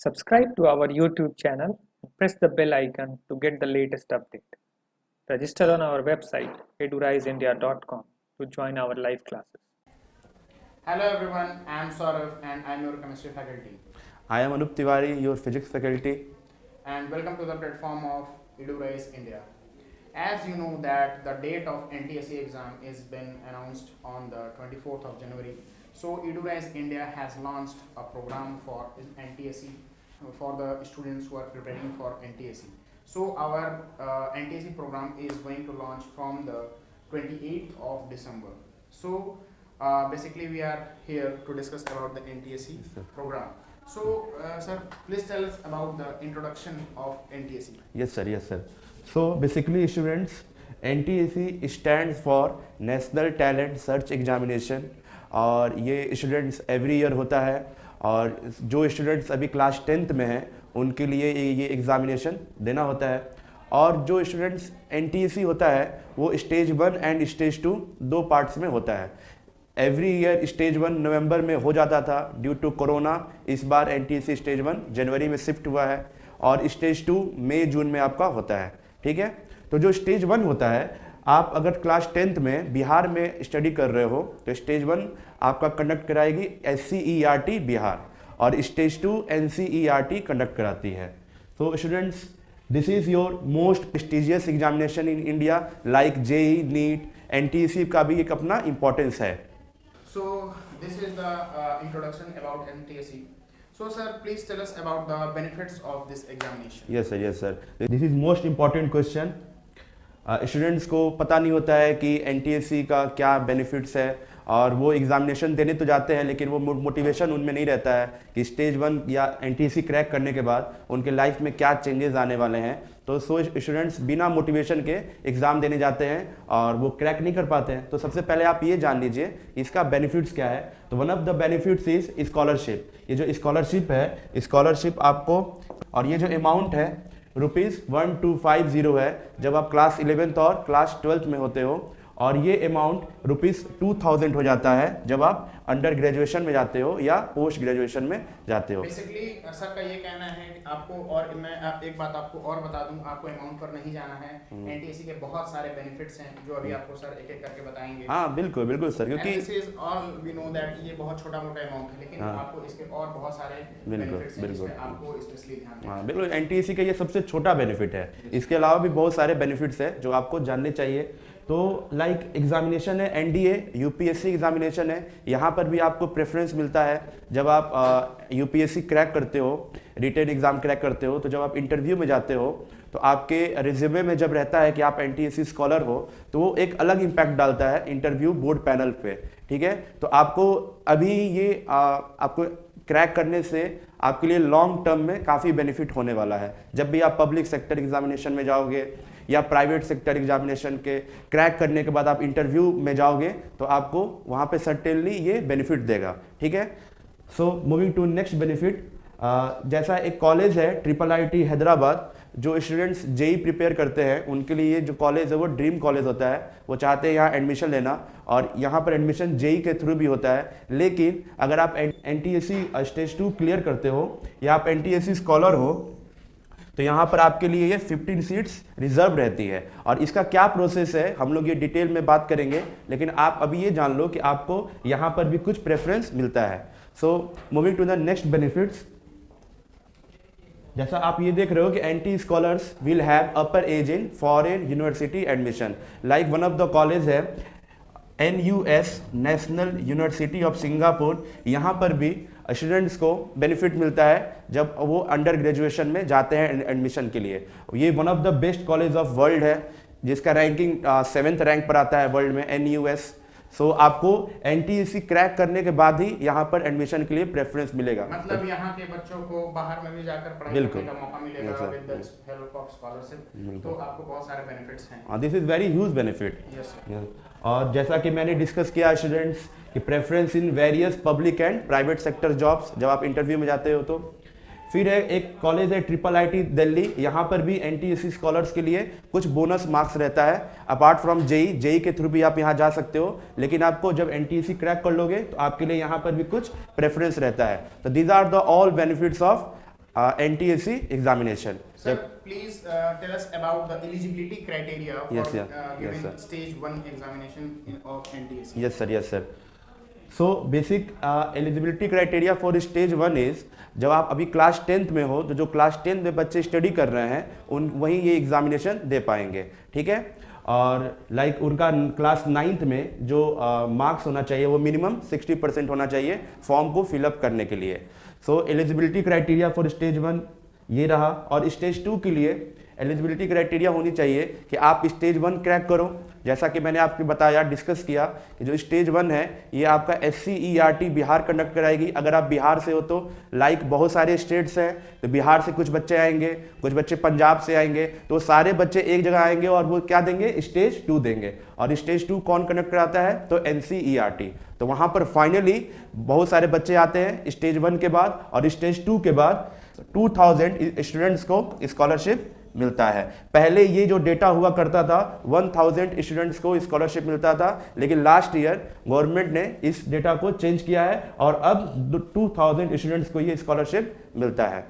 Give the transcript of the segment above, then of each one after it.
Subscribe to our YouTube channel and press the bell icon to get the latest update. Register on our website eduriseindia.com to join our live classes. Hello everyone, I am Saurav and I am your chemistry faculty. I am Anup Tiwari, your physics faculty. And welcome to the platform of EduRise India. As you know that the date of NTSE exam is been announced on the 24th of January. So EduRise India has launched a program for NTSE for the students who are preparing for NTSE. So our NTSE program is going to launch from the 28th of December. So basically we are here to discuss about the NTSE program. So sir, please tell us about the introduction of NTSE. Yes sir. So basically students, NTSE stands for National Talent Search Examination और ये students every year होता है और जो students अभी class 10th में हैं उनके लिए ये एग्ज़ामिनेशन देना होता है और जो स्टूडेंट्स NTSE होता है वो स्टेज 1 एंड स्टेज 2 दो पार्ट्स में होता है। एवरी ईयर स्टेज 1 नवंबर में हो जाता था ड्यू टू कोरोना। इस बार NTSE स्टेज 1 जनवरी में शिफ्ट हुआ है और स्टेज 2 मई जून में आपका होता है। ठीक है, तो जो स्टेज 1 होता है, आप अगर क्लास 10th में बिहार में स्टडी कर रहे हो तो स्टेज 1 आपका कंडक्ट कराएगी SCERT बिहार और स्टेज 2 NCERT कंडक्ट कराती है। तो students, this is your most prestigious examination in India like JEE, NEET, NTSE का भी एक अपना इम्पोर्टेंस है। So this is the introduction about NTSE. So sir, please tell us about the benefits of this examination. Yes sir. This is most important question. Students को पता नहीं होता है कि NTSE का क्या बेनिफिट्स है और वो एग्जामिनेशन देने तो जाते हैं लेकिन वो मोटिवेशन उनमें नहीं रहता है कि स्टेज 1 या NTSE क्रैक करने के बाद उनके लाइफ में क्या चेंजेस आने वाले हैं। तो सो स्टूडेंट्स बिना मोटिवेशन के एग्ज़ाम देने जाते हैं और वो क्रैक नहीं कर पाते हैं। तो सबसे पहले आप ये जान लीजिए इसका बेनिफिट्स क्या है। तो one of the benefits is scholarship. ये जो स्कॉलरशिप है, स्कॉलरशिप आपको, और ये जो अमाउंट है ₹1250 है जब आप क्लास 11th और क्लास 12th में होते हो, और ये अमाउंट ₹2000 हो जाता है जब आप अंडर ग्रेजुएशन में जाते हो या पोस्ट ग्रेजुएशन में जाते हो। बेसिकली सर का ये कहना है कि आपको, और मैं एक बात आपको और बता दूं, आपको अमाउंट पर नहीं जाना है। NTSE के बहुत सारे बेनिफिट्स हैं जो अभी आपको सर एक एक करके बताएंगे। हाँ बिल्कुल सर, क्योंकि ऑल वी नो दैट ये बहुत छोटा मोटा अमाउंट है, लेकिन आपको इसके और बहुत सारे बेनिफिट्स हैं जिसमें आपको स्पेशली ध्यान देना है। बिल्कुल NTSE का ये सबसे छोटा बेनिफिट है। इसके अलावा भी बहुत सारे बेनिफिट्स है जो आपको जानने चाहिए। तो लाइक एग्जामिनेशन है NDA UPSC एग्जामिनेशन है, यहाँ पर भी आपको प्रेफरेंस मिलता है जब आप UPSC क्रैक करते हो, रिटेन एग्ज़ाम क्रैक करते हो। तो जब आप इंटरव्यू में जाते हो तो आपके रिज्यूमे में जब रहता है कि आप NTSE स्कॉलर हो तो वो एक अलग इम्पैक्ट डालता है इंटरव्यू बोर्ड पैनल पे। ठीक है, तो आपको अभी ये आपको क्रैक करने से आपके लिए लॉन्ग टर्म में काफ़ी बेनिफिट होने वाला है। जब भी आप पब्लिक सेक्टर एग्जामिनेशन में जाओगे या प्राइवेट सेक्टर एग्जामिनेशन के क्रैक करने के बाद आप इंटरव्यू में जाओगे तो आपको वहाँ पे सर्टेनली ये बेनिफिट देगा। ठीक है, so moving to next benefit, जैसा एक कॉलेज है IIIT हैदराबाद, जो स्टूडेंट्स JEE प्रिपेयर करते हैं उनके लिए जो कॉलेज है वो ड्रीम कॉलेज होता है। वो चाहते हैं यहाँ एडमिशन लेना और यहाँ पर एडमिशन JEE के थ्रू भी होता है। लेकिन अगर आप NTSE स्टेज 2 क्लियर करते हो या आप NTSE स्कॉलर हो तो यहाँ पर आपके लिए ये 15 सीट्स रिजर्व रहती है। और इसका क्या प्रोसेस है हम लोग ये डिटेल में बात करेंगे, लेकिन आप अभी ये जान लो कि आपको यहाँ पर भी कुछ प्रेफरेंस मिलता है। So moving to the next benefits, जैसा आप ये देख रहे हो कि NT scholars will have upper edge in foreign university admission. Like one of the college है NUS National University of Singapore, यहाँ पर भी स्टूडेंट्स को बेनिफिट मिलता है जब वो अंडर ग्रेजुएशन में जाते हैं एडमिशन के लिए। ये one of the best college of world है जिसका रैंकिंग 7th रैंक पर आता है वर्ल्ड में, NUS। सो आपको NTSE क्रैक करने के बाद ही यहाँ पर एडमिशन के लिए प्रेफरेंस मिलेगा। मतलब यहाँ के बच्चों को बाहर में भी जाकर पढ़ाई करने का मौका मिलेगा with the help of scholarship. तो आपको बहुत सारे बेनिफिट्स हैं। This is very huge benefit. और जैसा कि मैंने डिस्कस किया स्टूडेंट्स कि preference in various public and private sector jobs जब आप इंटरव्यू में जाते हो। तो फिर है एक कॉलेज है IIIT दिल्ली, यहाँ पर भी NTSE स्कॉलर्स के लिए कुछ बोनस मार्क्स रहता है अपार्ट फ्रॉम JEE के थ्रू भी आप यहाँ जा सकते हो। लेकिन आपको जब NTSE क्रैक कर लोगे तो आपके लिए यहाँ पर भी कुछ प्रेफरेंस रहता है। तो these are the all benefits of NTSE examination. Sir, please tell us about the eligibility criteria for Yes, yeah. giving Yes, sir. stage 1 examination of NTSE. Yes sir, yes sir. So basic eligibility criteria for stage 1 is, जब आप अभी class 10th में हो तो जो class 10th में बच्चे study कर रहे हैं उन वहीं ये एग्जामिनेशन दे पाएंगे, ठीक है। और लाइक उनका क्लास 9th में जो मार्क्स होना चाहिए वो मिनिमम 60% होना चाहिए फॉर्म को फिलअप करने के लिए। सो एलिजिबिलिटी क्राइटेरिया फॉर स्टेज 1 ये रहा। और स्टेज 2 के लिए एलिजिबिलिटी क्राइटेरिया होनी चाहिए कि आप स्टेज 1 क्रैक करो। जैसा कि मैंने आपको बताया, डिस्कस किया कि जो स्टेज 1 है ये आपका SCERT बिहार कंडक्ट कराएगी। अगर आप बिहार से हो तो लाइक बहुत सारे स्टेट्स हैं, तो बिहार से कुछ बच्चे आएंगे, कुछ बच्चे पंजाब से आएंगे, तो सारे बच्चे एक जगह आएंगे और वो क्या देंगे, स्टेज 2 देंगे। और स्टेज 2 कौन कंडक्ट कराता है, तो NCERT। तो वहाँ पर फाइनली बहुत सारे बच्चे आते हैं स्टेज 1 के बाद, और स्टेज 2 के बाद 2000 स्टूडेंट्स को स्कॉलरशिप मिलता है। पहले ये जो डेटा हुआ करता था 1000 स्टूडेंट्स को स्कॉलरशिप मिलता था, लेकिन लास्ट ईयर गवर्नमेंट ने इस डेटा को चेंज किया है और अब 2000 स्टूडेंट्स को ये स्कॉलरशिप मिलता है।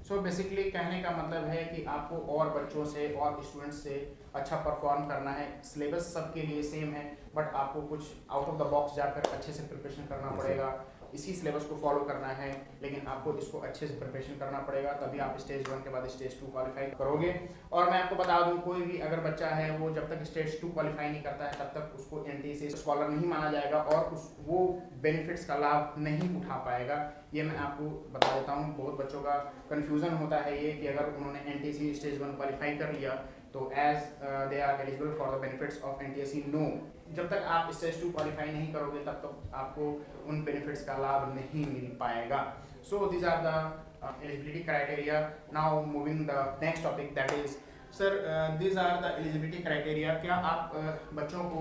सो बेसिकली कहने का मतलब है कि आपको और बच्चों से और स्टूडेंट्स से अच्छा परफॉर्म करना है। सिलेबस सबके लिए सेम है, बट आपको कुछ आउट ऑफ द बॉक्स जाकर अच्छे से प्रिपरेशन करना पड़ेगा। इसी सिलेबस को फॉलो करना है, लेकिन आपको इसको अच्छे से प्रिपरेशन करना पड़ेगा, तभी आप स्टेज 1 के बाद स्टेज 2 क्वालिफाई करोगे। और मैं आपको बता दूं, कोई भी अगर बच्चा है वो जब तक स्टेज 2 क्वालिफाई नहीं करता है तब तक उसको NTSE स्कॉलर नहीं माना जाएगा और वो बेनिफिट्स का लाभ नहीं उठा पाएगा। ये मैं आपको बता देता हूँ। बहुत बच्चों का कन्फ्यूजन होता है ये कि अगर उन्होंने NTSE स्टेज 1 क्वालिफाई कर लिया तो as they are eligible for the benefits of NTSE। No, जब तक आप स्टेज 2 क्वालिफाई नहीं करोगे तब तक आपको उन बेनिफिट्स का लाभ नहीं मिल पाएगा। So these are the eligibility criteria. Now moving the next topic, that is sir these are the eligibility criteria. क्या आप बच्चों को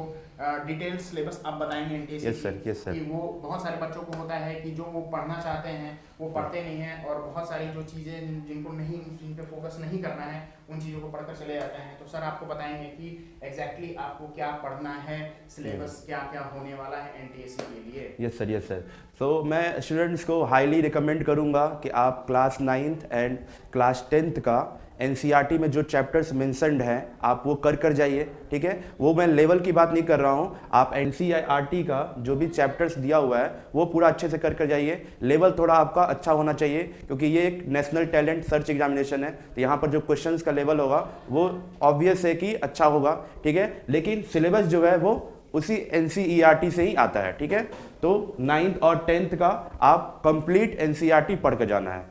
डिटेल सिलेबस आप बताएंगे NTSE? Yes sir, yes sir. कि वो बहुत सारे बच्चों को होता है कि जो वो पढ़ना चाहते हैं वो पढ़ते नहीं हैं, और बहुत सारी जो चीज़ें जिन पे फोकस नहीं करना है उन चीज़ों को पढ़कर चले जाते हैं। तो सर आपको बताएंगे कि एग्जैक्टली आपको क्या पढ़ना है, सिलेबस क्या क्या होने वाला है NTSE के लिए। Yes sir, yes sir. So मैं स्टूडेंट्स को हाईली रिकमेंड करूंगा कि आप class 9th and class 10th का NCERT में जो चैप्टर्स मेंशन्ड हैं आप वो कर जाइए, ठीक है। वो मैं लेवल की बात नहीं कर रहा हूँ, आप NCERT का जो भी चैप्टर्स दिया हुआ है वो पूरा अच्छे से कर जाइए। लेवल थोड़ा आपका अच्छा होना चाहिए क्योंकि ये एक नेशनल टैलेंट सर्च एग्जामिनेशन है, तो यहाँ पर जो क्वेश्चंस का लेवल होगा वो ऑब्वियस है कि अच्छा होगा, ठीक है। लेकिन सिलेबस जो है वो उसी NCERT से ही आता है, ठीक है। तो 9th और 10th का आप कंप्लीट NCERT पढ़ कर जाना है।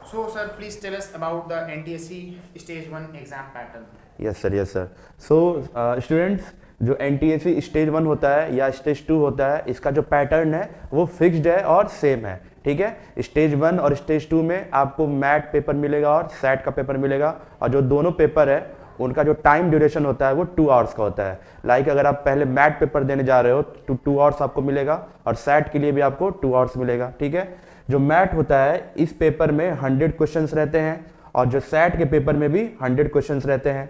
So sir, please tell us about the NTSE stage 1 exam pattern. Yes sir, yes sir. So students, जो NTSE स्टेज 1 होता है या स्टेज 2 होता है, इसका जो पैटर्न है वो फिक्स्ड है और सेम है, ठीक है। स्टेज 1 और स्टेज 2 में आपको मैथ पेपर मिलेगा और सैट का पेपर मिलेगा, और जो दोनों पेपर है उनका जो टाइम ड्यूरेशन होता है वो 2 आवर्स का होता है। लाइक अगर आप पहले मैथ पेपर देने जा रहे हो तो 2 आवर्स आपको मिलेगा, और सैट के लिए भी आपको 2 आवर्स मिलेगा, ठीक है। जो मैथ होता है इस पेपर में 100 क्वेश्चंस रहते हैं, और जो सैट के पेपर में भी 100 क्वेश्चंस रहते हैं,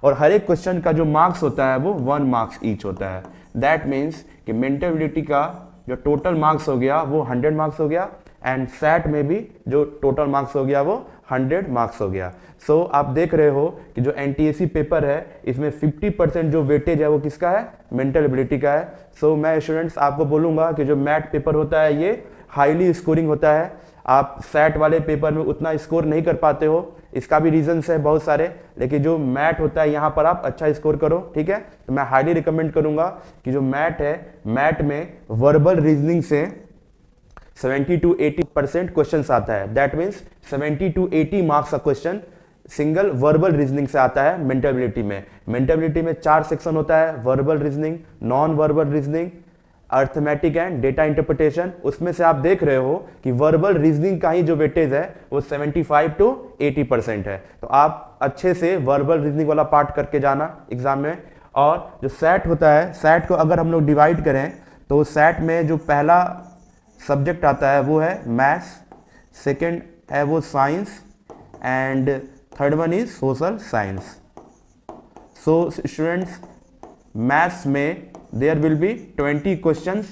और हर एक क्वेश्चन का जो मार्क्स होता है वो 1 मार्क्स ईच होता है। दैट मीन्स कि मेंटल एबिलिटी का जो टोटल मार्क्स हो गया वो 100 मार्क्स हो गया, एंड सैट में भी जो टोटल मार्क्स हो गया वो 100 मार्क्स हो गया। सो आप देख रहे हो कि जो NTSE पेपर है इसमें 50% जो वेटेज है वो किसका है, मेंटल एबिलिटी का है। सो मैं स्टूडेंट्स आपको बोलूँगा कि जो मैथ पेपर होता है ये हाईली स्कोरिंग होता है। आप सैट वाले पेपर में उतना स्कोर नहीं कर पाते हो, इसका भी रीजंस है बहुत सारे, लेकिन जो मैथ होता है यहाँ पर आप अच्छा स्कोर करो, ठीक है। तो मैं हाईली रिकमेंड करूँगा कि जो मैथ है, मैथ में वर्बल रीजनिंग से 70 to 80% क्वेश्चन आता है। दैट मीन्स 70 to 80 मार्क्स का क्वेश्चन सिंगल वर्बल रीजनिंग से आता है मेंटबिलिटी में। मेंटबिलिटी में 4 सेक्शन होता है, verbal reasoning, non verbal reasoning, arithmetic and data interpretation. उसमें से आप देख रहे हो कि वर्बल रीजनिंग का ही जो वेटेज है वो 75 to 80% है। तो आप अच्छे से वर्बल रीजनिंग वाला पार्ट करके जाना एग्जाम में। और जो सैट होता है, सैट को अगर हम लोग डिवाइड करें तो सैट में जो पहला सब्जेक्ट आता है वो है मैथ्स, सेकेंड है वो science, and third one is social science. So students, maths में देयर विल बी 20 क्वेश्चंस,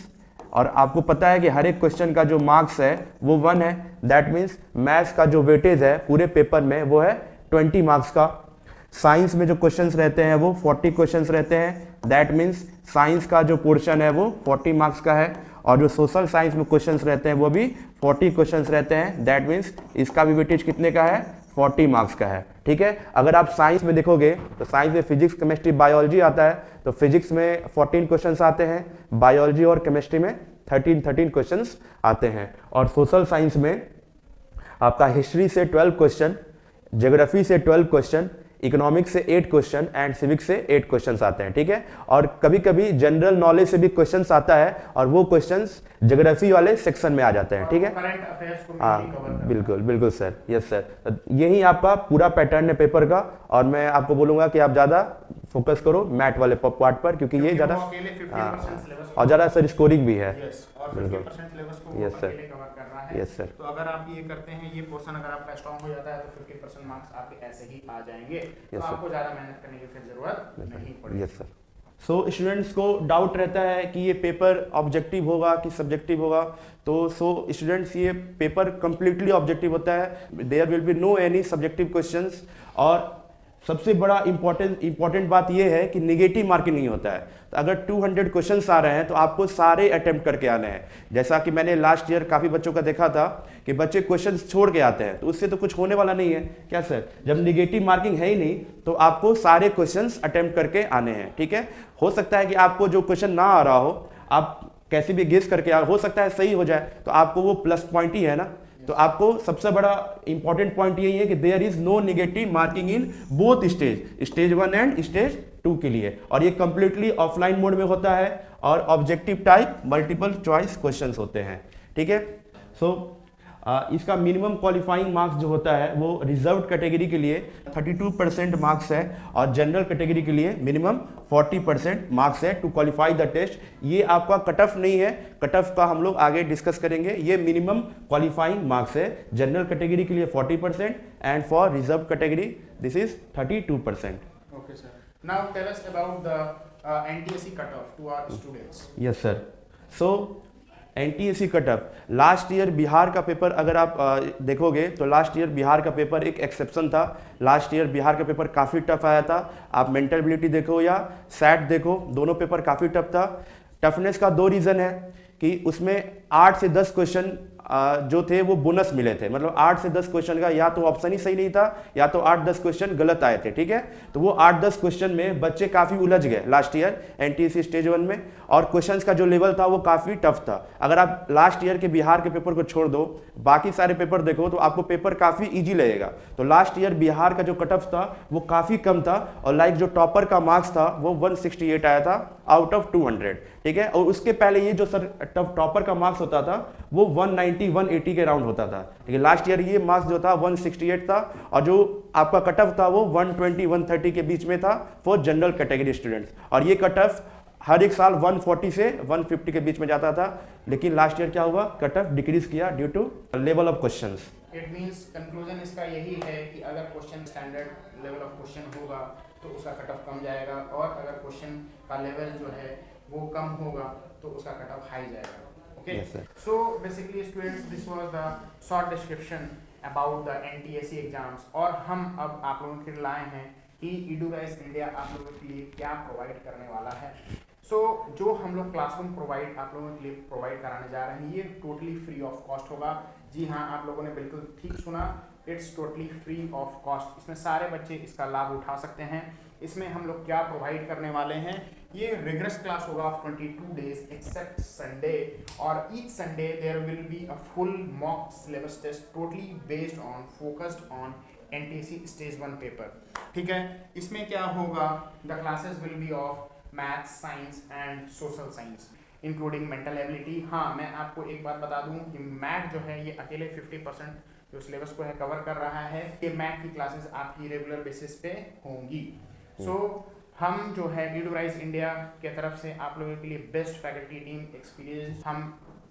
और आपको पता है कि हर एक क्वेश्चन का जो मार्क्स है वो 1 है। दैट मीन्स मैथ्स का जो वेटेज है पूरे पेपर में वो है 20 मार्क्स का। साइंस में जो क्वेश्चंस रहते हैं वो 40 क्वेश्चंस रहते हैं। दैट मीन्स साइंस का जो पोर्शन है वो 40 मार्क्स का है। और जो सोशल साइंस में क्वेश्चंस रहते हैं वो भी 40 क्वेश्चंस रहते हैं। दैट मीन्स इसका भी वेटेज कितने का है, 40 मार्क्स का है। ठीक है, अगर आप साइंस में देखोगे तो साइंस में फिजिक्स, केमिस्ट्री, बायोलॉजी आता है, तो फिजिक्स में 14 क्वेश्चंस आते हैं, बायोलॉजी और केमिस्ट्री में 13 क्वेश्चंस आते हैं। और सोशल साइंस में आपका हिस्ट्री से 12 क्वेश्चन, ज्योग्राफी से 12 क्वेश्चन, इकोनॉमिक्स से 8 क्वेश्चन एंड सिविक्स से 8 क्वेश्चंस आते हैं। ठीक है, और कभी कभी जनरल नॉलेज से भी क्वेश्चंस आता है और वो क्वेश्चंस ज्योग्राफी वाले सेक्शन में आ जाते हैं। ठीक है, करंट अफेयर्स को भी हाँ कवर करना है। बिल्कुल बिल्कुल सर, यस सर। यही आपका पूरा पैटर्न है पेपर का, और मैं आपको बोलूंगा कि आप ज़्यादा फोकस करो मैथ वाले पार्ट पर, क्योंकि ये ज़्यादा, वो अकेले 50% सिलेबस और ज़्यादा सर स्कोरिंग भी है। यस, और बिल्कुल। 50% सिलेबस को Yes, sir. अकेले कवर कर रहा है। यस सर, तो अगर आप ये करते हैं, ये पोर्शन अगर आपका स्ट्रांग हो जाता है तो 50% मार्क्स आपके ऐसे ही आ जाएंगे। तो Yes, sir. आपको ज़्यादा मेहनत करने की फिर जरूरत नहीं पड़ेगी। Yes sir. सो स्टूडेंट्स को डाउट रहता है कि ये पेपर ऑब्जेक्टिव होगा कि सब्जेक्टिव होगा, तो स्टूडेंट्स ये पेपर कंप्लीटली ऑब्जेक्टिव होता है। There will be no any subjective questions. और सबसे बड़ा इंपॉर्टेंट बात ये है कि नेगेटिव मार्किंग नहीं होता है। तो अगर 200 क्वेश्चंस आ रहे हैं तो आपको सारे अटेम्प्ट करके आने हैं। जैसा कि मैंने लास्ट ईयर काफ़ी बच्चों का देखा था कि बच्चे क्वेश्चंस छोड़ के आते हैं, तो उससे तो कुछ होने वाला नहीं है क्या सर? जब नेगेटिव मार्किंग है ही नहीं तो आपको सारे क्वेश्चंस अटेम्प्ट करके आने हैं। ठीक है, हो सकता है कि आपको जो क्वेश्चन ना आ रहा हो, आप कैसे भी गेस करके हो सकता है सही हो जाए, तो आपको वो प्लस पॉइंट ही है ना। तो आपको सबसे बड़ा इंपॉर्टेंट पॉइंट यही है कि there is no negative marking in both stage 1 and stage 2 के लिए। और ये कंप्लीटली ऑफलाइन मोड में होता है और objective type multiple choice questions होते हैं। ठीक है, सो इसका मिनिमम क्वालिफाइंग मार्क्स जो होता है वो रिजर्व कैटेगरी के लिए 32% मार्क्स है और जनरल कैटेगरी के लिए मिनिमम 40% मार्क्स है टू क्वालिफाई द टेस्ट। ये आपका कट ऑफ नहीं है, कट ऑफ का हम लोग आगे डिस्कस करेंगे। ये मिनिमम क्वालिफाइंग मार्क्स है। जनरल कैटेगरी के लिए 40% and for reserve category this is 32%। Okay, sir. Now tell us about the NTSE cutoff to our students. Yes sir. So NTSE cutoff, last year Bihar का paper अगर आप देखोगे तो last year Bihar का paper एक exception था। लास्ट ईयर बिहार का paper काफ़ी टफ आया था। आप मेंटल एबिलिटी देखो या सैट देखो, दोनों पेपर काफ़ी टफ था। टफनेस का 2 रीज़न है कि उसमें 8 से 10 क्वेश्चन जो थे वो बोनस मिले थे। मतलब 8 से 10 क्वेश्चन का या तो ऑप्शन ही सही नहीं था या तो 8-10 क्वेश्चन गलत आए थे। ठीक है, तो वो 8-10 क्वेश्चन में बच्चे काफ़ी उलझ गए लास्ट ईयर NTSE स्टेज 1 में, और क्वेश्चंस का जो लेवल था वो काफ़ी टफ था। अगर आप लास्ट ईयर के बिहार के पेपर को छोड़ दो, बाकी सारे पेपर देखो तो आपको पेपर काफ़ी ईजी लगेगा। तो लास्ट ईयर बिहार का जो कट ऑफ था वो काफ़ी कम था, और लाइक जो टॉपर का मार्क्स था वो 168 आया था आउट ऑफ 200। ठीक है, और उसके पहले ये जो सर टॉपर का मार्क्स होता था वो 190-180 के राउंड होता था। ठीक है, लास्ट ईयर ये मार्क्स जो था 168 था, और जो आपका कट ऑफ था वो 120-130 के बीच में था फॉर जनरल कैटेगरी स्टूडेंट्स। और ये कट ऑफ हर एक साल 140 से 150 के बीच में जाता था, लेकिन लास्ट ईयर क्या हुआ, कट ऑफ डिक्रीज किया due to level of questions. It means conclusion इसका यही है कि अगर question standard level of question होगा तो उसका कट ऑफ कम जाएगा, और अगर क्वेश्चन का लेवल जो है वो कम होगा तो उसका कट ऑफ हाई जाएगा। Okay, Yes, sir. so basically students, this was the short description about the NTSE exams। और हम अब आप लोगों के लिए लाए हैं कि EduRise India आप लोगों के लिए क्या प्रोवाइड करने वाला है। जो हम लोग क्लासरूम प्रोवाइड आप लोगों के लिए प्रोवाइड कराने जा रहे हैं, ये टोटली फ्री ऑफ कॉस्ट होगा। जी हाँ, आप लोगों ने बिल्कुल ठीक सुना, it's totally free of cost. इसमें सारे बच्चे इसका लाभ उठा सकते हैं। इसमें हम लोग क्या प्रोवाइड करने वाले हैं, ये रिगरस क्लास होगा ऑफ 22 डेज एक्सेप्ट संडे, और each Sunday there will be a full mock syllabus test totally based on focused on NTSE stage 1 paper. ठीक है, इसमें क्या होगा, the classes will be of maths, science and social science including mental ability. हाँ, मैं आपको एक बात बता दूं कि मैथ जो है ये अकेले 50% जो सिलेबस को है कवर कर रहा है। ये मैथ की क्लासेस आपकी रेगुलर बेसिस पे होंगी। हम जो है EduRise इंडिया के तरफ से आप लोगों के लिए बेस्ट फैकल्टी टीम एक्सपीरियंस हम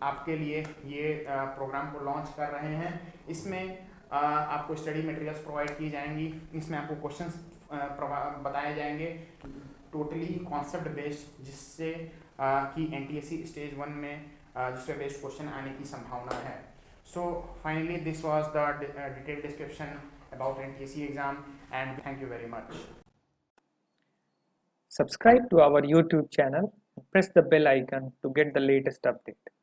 आपके लिए ये प्रोग्राम को लॉन्च कर रहे हैं। इसमें आपको स्टडी मटेरियल्स प्रोवाइड की जाएंगी, इसमें आपको क्वेश्चंस बताए जाएंगे टोटली कॉन्सेप्ट बेस्ड, जिससे कि NTSE स्टेज 1 में जिससे बेस्ड क्वेश्चन आने की संभावना है. So finally this was the detailed description about NTSE exam, and thank you very much. Subscribe to our YouTube channel and press the bell icon to get the latest update.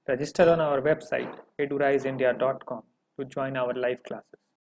Register on our website eduriseindia.com to join our live classes.